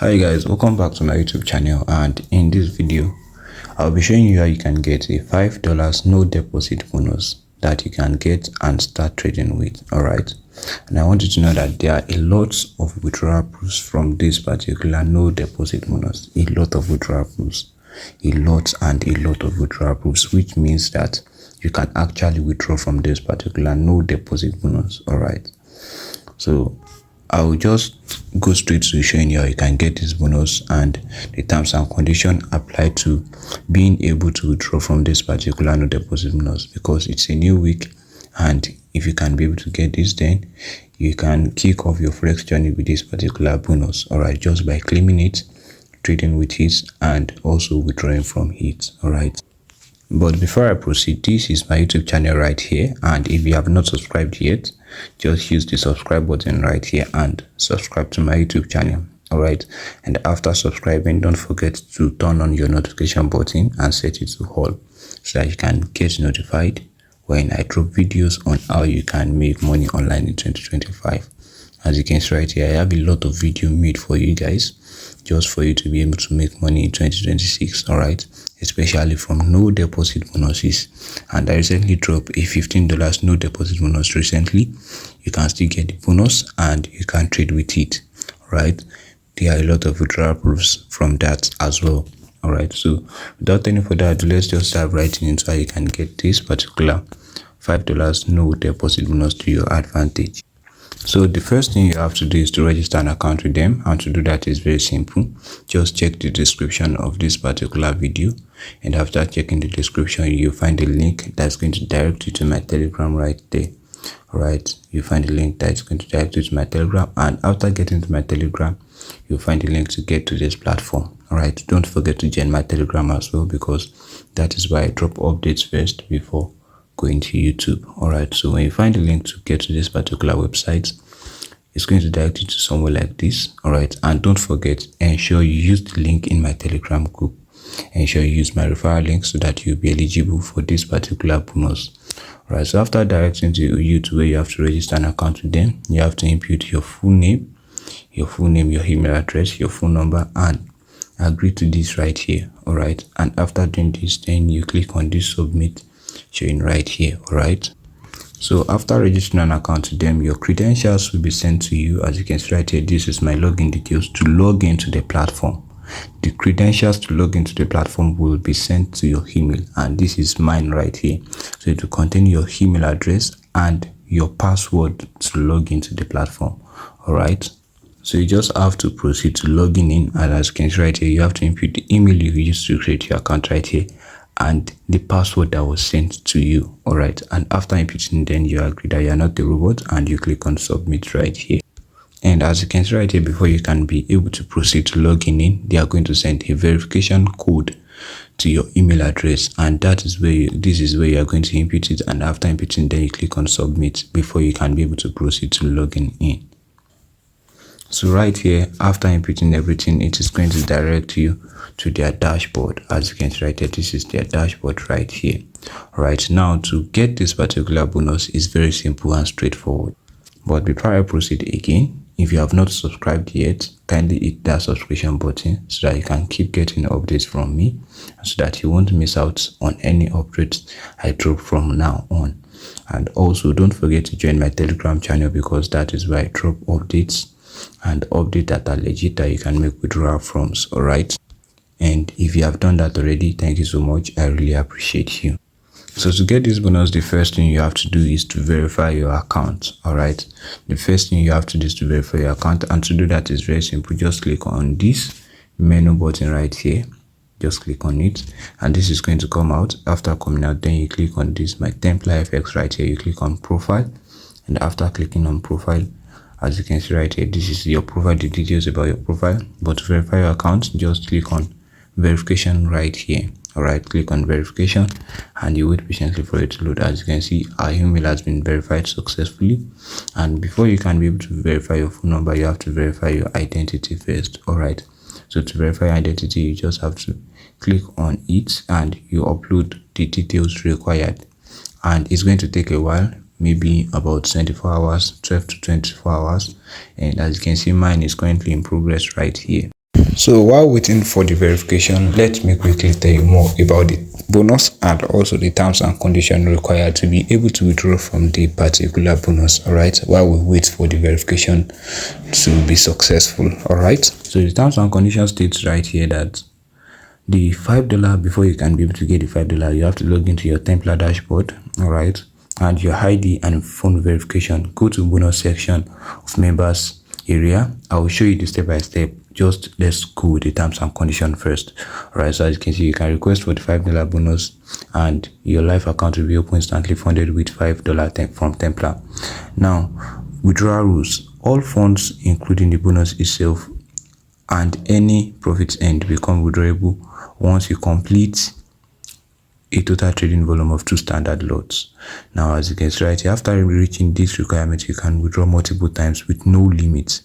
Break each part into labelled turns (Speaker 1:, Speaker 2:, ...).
Speaker 1: Hi guys, welcome back to my YouTube channel, and in this video I'll be showing you how you can get a $5 no deposit bonus that you can get and start trading with. Alright, and I want you to know that there are a lot of withdrawal proofs from this particular no deposit bonus. A lot of withdrawal proofs, a lot of withdrawal proofs, which means that you can actually withdraw from this particular no deposit bonus. Alright, so I will just go straight to showing you how you can get this bonus and the terms and conditions apply to being able to withdraw from this particular no deposit bonus, because it's a new week, and if you can be able to get this, then you can kick off your Forex journey with this particular bonus. Alright, just by claiming it, trading with it, and also withdrawing from it. Alright, but before I proceed, this is my YouTube channel right here, and if you have not subscribed yet, just use the subscribe button right here and subscribe to my YouTube channel. Alright, and after subscribing, don't forget to turn on your notification button and set it to all, so that you can get notified when I drop videos on how you can make money online in 2025. As you can see right here, I have a lot of video made for you guys, just for you to be able to make money in 2026. Alright, especially from no deposit bonuses. And I recently dropped a $15 no deposit bonus recently. You can still get the bonus and you can trade with it. Alright, there are a lot of withdrawal proofs from that as well. Alright, so without any further ado, let's just dive right into how you can get this particular $5 no deposit bonus to your advantage. So the first thing you have to do is to register an account with them, and to do that is very simple. Just check the description of this particular video, and after checking the description, you'll find a link that's going to direct you to my Telegram right there. Alright, you find a link that's going to direct you to my Telegram, and after getting to my Telegram, you'll find a link to get to this platform. Alright, don't forget to join my Telegram as well, because that is why I drop updates first before going to YouTube. Alright, so when you find a link to get to this particular website, it's going to direct you to somewhere like this. Alright, and don't forget, ensure you use the link in my Telegram group. Ensure you use my referral link so that you'll be eligible for this particular bonus. Alright, so after directing you to where you have to register an account with them, you have to input your full name, your email address, your phone number, and agree to this right here. Alright, and after doing this, then you click on this submit showing right here. Alright, so after registering an account to them, your credentials will be sent to you. As you can see right here, this is my login details to log into the platform. The credentials to log into the platform will be sent to your email, and this is mine right here. So it will contain your email address and your password to log into the platform. Alright, so you just have to proceed to logging in, and as you can see right here, you have to input the email you used to create your account right here and the password that was sent to you. Alright, and after inputting, then you agree that you are not a robot, and you click on submit right here. And as you can see right here, before you can be able to proceed to logging in, they are going to send a verification code to your email address, and that is where this is where you are going to input it, and after inputting, then you click on submit before you can be able to proceed to logging in. So right here, after inputting everything, it is going to direct you to their dashboard. As you can see right here, this is their dashboard right here. Right now, to get this particular bonus is very simple and straightforward. But before I proceed again, if you have not subscribed yet, kindly hit that subscription button so that you can keep getting updates from me, so that you won't miss out on any updates I drop from now on. And also, don't forget to join my Telegram channel, because that is where I drop updates and update that are legit, that you can make withdrawal from. Alright, and if you have done that already, thank you so much. I really appreciate you. So to get this bonus, the first thing you have to do is to verify your account. Alright, the first thing you have to do is to verify your account, and to do that is very simple. Just click on this menu button right here. Just click on it, and this is going to come out. After coming out, then you click on this my Templar FX right here. You click on profile, and after clicking on profile, as you can see right here, this is your profile, the details about your profile. But to verify your account, just click on verification right here. Alright, click on verification, and you wait patiently for it to load. As you can see, our email has been verified successfully, and before you can be able to verify your phone number, you have to verify your identity first. Alright, so to verify your identity, you just have to click on it and you upload the details required, and it's going to take a while, maybe about 24 hours, 12 to 24 hours. And as you can see, mine is currently in progress right here. So while waiting for the verification, let me quickly tell you more about the bonus and also the terms and conditions required to be able to withdraw from the particular bonus. All right, while we wait for the verification to be successful. All right, so the terms and conditions states right here that the $5, before you can be able to get the $5, you have to log into your Templar dashboard. All right, and your ID and phone verification. Go to bonus section of members area. I will show you the step by step. Just let's go with the terms and conditions first. All right, so as you can see, you can request for the $5 bonus and your live account will be open instantly funded with $5 from Templar. Now, withdrawal rules: all funds including the bonus itself and any profits earned become withdrawable once you complete a total trading volume of 2 standard lots. Now, as you can see right here, after reaching this requirement, you can withdraw multiple times with no limits.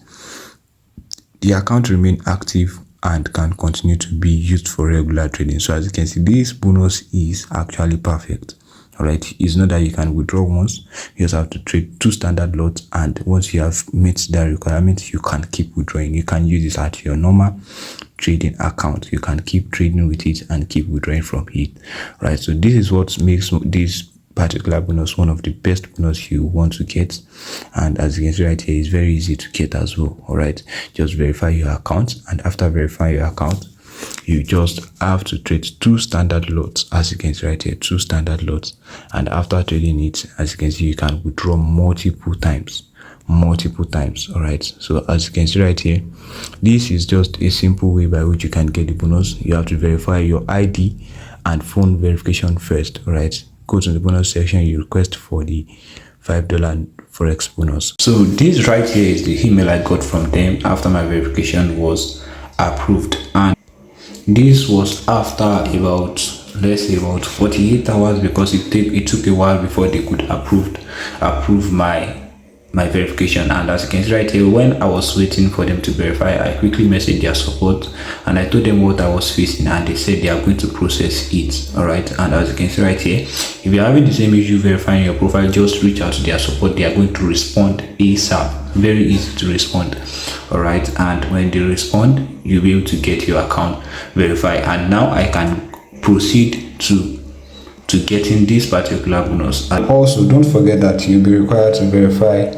Speaker 1: The account remain active and can continue to be used for regular trading. So as you can see, this bonus is actually perfect. All right, it's not that you can withdraw once, you just have to trade 2 standard lots, and once you have met that requirement, you can keep withdrawing. You can use this at your normal trading account. You can keep trading with it and keep withdrawing from it. Right, so this is what makes this particular bonus one of the best bonus you want to get. And as you can see right here, it's very easy to get as well. All right, just verify your account, and after verifying your account, you just have to trade 2 standard lots. As you can see right here, 2 standard lots, and after trading it, as you can see, you can withdraw multiple times. All right, so as you can see right here, this is just a simple way by which you can get the bonus. You have to verify your ID and phone verification first. All right, go to the bonus section, you request for the $5 Forex bonus. So this right here is the email I got from them after my verification was approved, and this was after about, let's say, about 48 hours, because it took a while before they could approve my verification. And as you can see right here, when I was waiting for them to verify, I quickly messaged their support and I told them what I was facing, and they said they are going to process it. All right, and as you can see right here, if you're having the same issue verifying your profile, just reach out to their support. They are going to respond ASAP. Very easy to respond. All right, and when they respond, you'll be able to get your account verified, and now I can proceed to getting this particular bonus. And also, don't forget that you'll be required to verify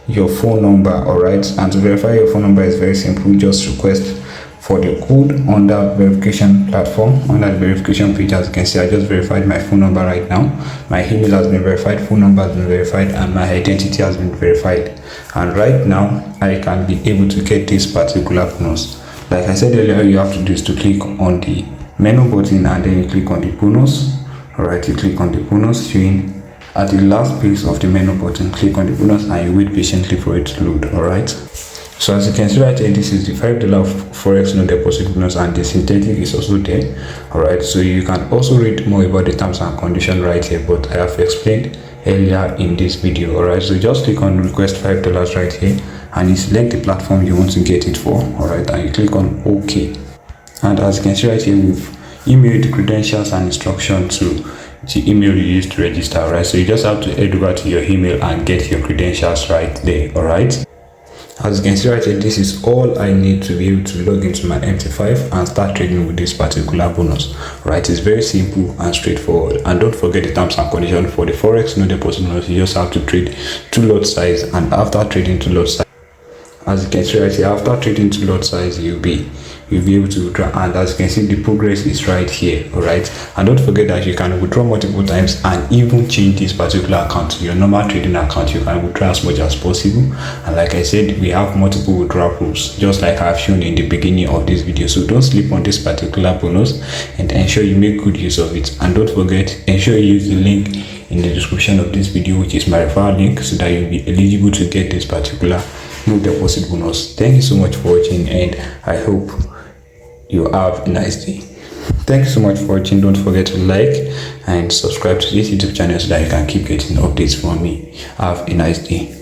Speaker 1: your phone number. All right, and to verify your phone number is very simple. Just request for the code on that verification platform, on that verification page. As you can see, I just verified my phone number right now. My email has been verified, phone number has been verified, and my identity has been verified. And right now, I can be able to get this particular bonus. Like I said earlier, you have to do is to click on the menu button, and then you click on the bonus. All right, you click on the bonus showing at the last place of the menu button. Click on the bonus and you wait patiently for it to load. All right, so as you can see right here, this is the $5 Forex no deposit bonus, and the synthetic is also there. All right, so you can also read more about the terms and conditions right here, but I have explained earlier in this video. All right, so just click on request $5 right here, and you select the platform you want to get it for. All right, and you click on OK, and as you can see right here, we've emailed the credentials and instruction to the email you used to register. Right, so you just have to head over to your email and get your credentials right there. All right, as you can see right here, this is all I need to be able to log into my MT5 and start trading with this particular bonus. Right, it's very simple and straightforward. And don't forget the terms and conditions for the Forex no deposit bonus. You just have to trade 2 lot size, and after trading 2 lot size, as you can see right here, after trading 2 lot size, you'll be able to withdraw. And as you can see, the progress is right here. All right, and don't forget that you can withdraw multiple times and even change this particular account to your normal trading account. You can withdraw as much as possible, and like I said, we have multiple withdrawal rules, just like I've shown in the beginning of this video. So don't sleep on this particular bonus, and ensure you make good use of it. And don't forget, ensure you use the link in the description of this video, which is my referral link, so that you'll be eligible to get this particular no deposit bonus. Thank you so much for watching, and I hope you have a nice day. Thank you so much for watching. Don't forget to like and subscribe to this YouTube channel so that you can keep getting updates from me. Have a nice day.